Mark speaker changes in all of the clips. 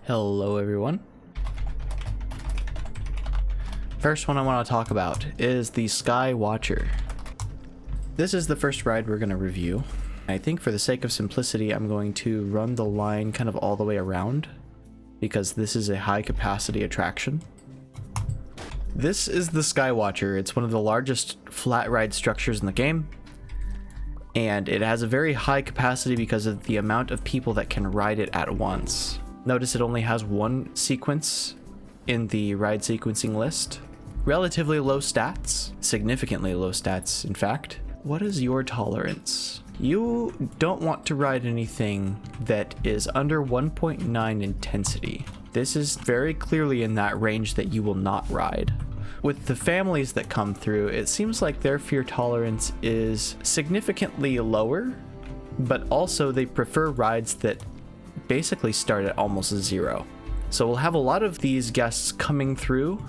Speaker 1: Hello everyone. First one I want to talk about is the Sky Watcher. This is the first ride we're going to review. I think for the sake of simplicity I'm going to run the line kind of all the way around because this is a high capacity attraction. This is the Sky Watcher. It's one of the largest flat ride structures in the game, and it has a very high capacity because of the amount of people that can ride it at once. Notice it only has one sequence in the ride sequencing list. Relatively low stats, significantly low stats in fact. What is your tolerance? You don't want to ride anything that is under 1.9 intensity. This is very clearly in that range that you will not ride. With the families that come through, it seems like their fear tolerance is significantly lower, but also they prefer rides that basically start at almost zero. So we'll have a lot of these guests coming through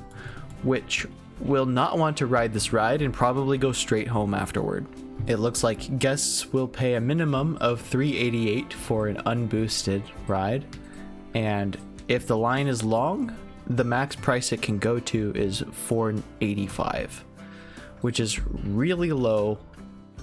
Speaker 1: which will not want to ride this ride and probably go straight home afterward. It looks like guests will pay a minimum of $388 for an unboosted ride, and if the line is long, the max price it can go to is $485, which is really low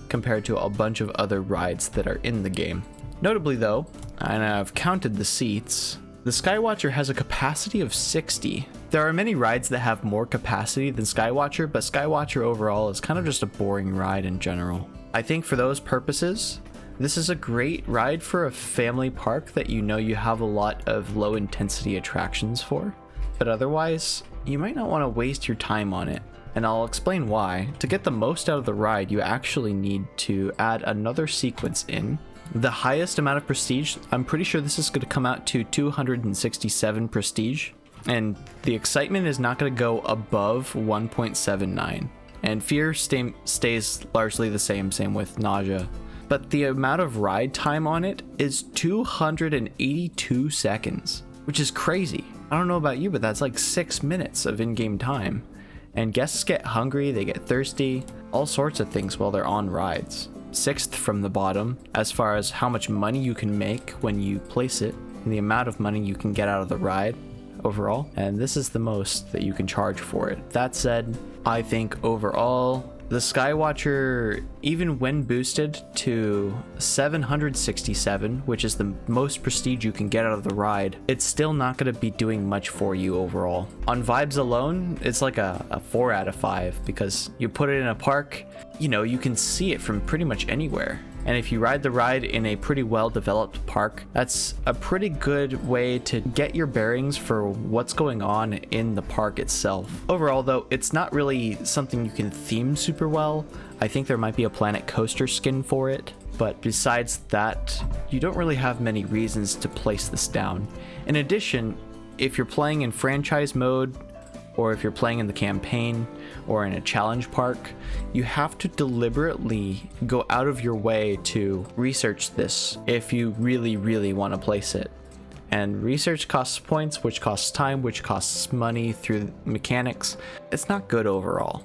Speaker 1: compared to a bunch of other rides that are in the game. Notably though, and I've counted the seats, the Skywatcher has a capacity of 60. There are many rides that have more capacity than Skywatcher, but Skywatcher overall is kind of just a boring ride in general. I think for those purposes, this is a great ride for a family park that you know you have a lot of low intensity attractions for, but otherwise, you might not want to waste your time on it. And I'll explain why. To get the most out of the ride, you actually need to add another sequence in. The highest amount of prestige, I'm pretty sure this is going to come out to 267 prestige, and the excitement is not going to go above 1.79, and fear stays largely the same with nausea, but the amount of ride time on it is 282 seconds, which is crazy. I don't know about you, but that's like 6 minutes of in-game time, and guests get hungry, they get thirsty, all sorts of things while they're on rides. Sixth from the bottom as far as how much money you can make when you place it and the amount of money you can get out of the ride overall, and this is the most that you can charge for it. That said, I think overall the Skywatcher, even when boosted to 767, which is the most prestige you can get out of the ride, it's still not going to be doing much for you overall. On vibes alone, it's like a 4 out of 5 because you put it in a park, you know, you can see it from pretty much anywhere. And if you ride the ride in a pretty well developed park, that's a pretty good way to get your bearings for what's going on in the park itself. Overall though, it's not really something you can theme super well. I think there might be a Planet Coaster skin for it, but besides that, you don't really have many reasons to place this down. In addition, if you're playing in franchise mode, or if you're playing in the campaign or in a challenge park, you have to deliberately go out of your way to research this if you really want to place it. And research costs points, which costs time, which costs money through mechanics. It's not good overall.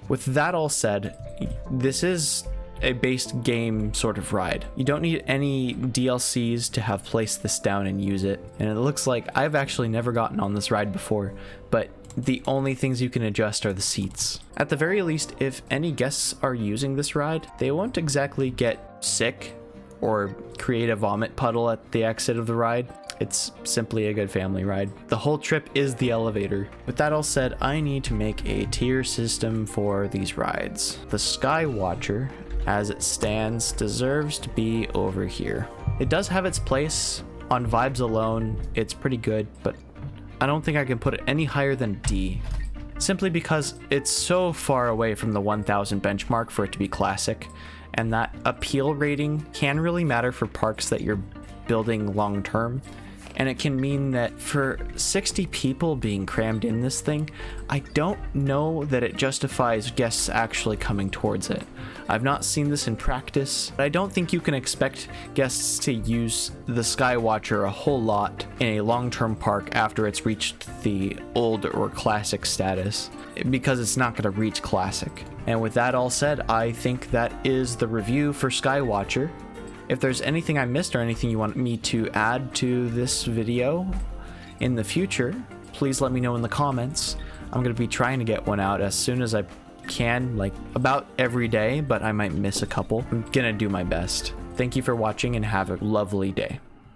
Speaker 1: With that all said, this is a base game sort of ride. You don't need any DLCs to have placed this down and use it. And it looks like I've actually never gotten on this ride before, but the only things you can adjust are the seats. At the very least, if any guests are using this ride, they won't exactly get sick or create a vomit puddle at the exit of the ride. It's simply a good family ride. The whole trip is the elevator. With that all said, I need to make a tier system for these rides. The Sky Watcher, as it stands, deserves to be over here. It does have its place. On vibes alone, it's pretty good, but I don't think I can put it any higher than D, simply because it's so far away from the 1000 benchmark for it to be classic, and that appeal rating can really matter for parks that you're building long term. And it can mean that for 60 people being crammed in this thing, I don't know that it justifies guests actually coming towards it. I've not seen this in practice, but I don't think you can expect guests to use the Skywatcher a whole lot in a long-term park after it's reached the old or classic status, because it's not going to reach classic. And with that all said, I think that is the review for Skywatcher. If there's anything I missed or anything you want me to add to this video, in the future, please let me know in the comments. I'm going to be trying to get one out as soon as I can, like about every day, but I might miss a couple. I'm going to do my best. Thank you for watching and have a lovely day.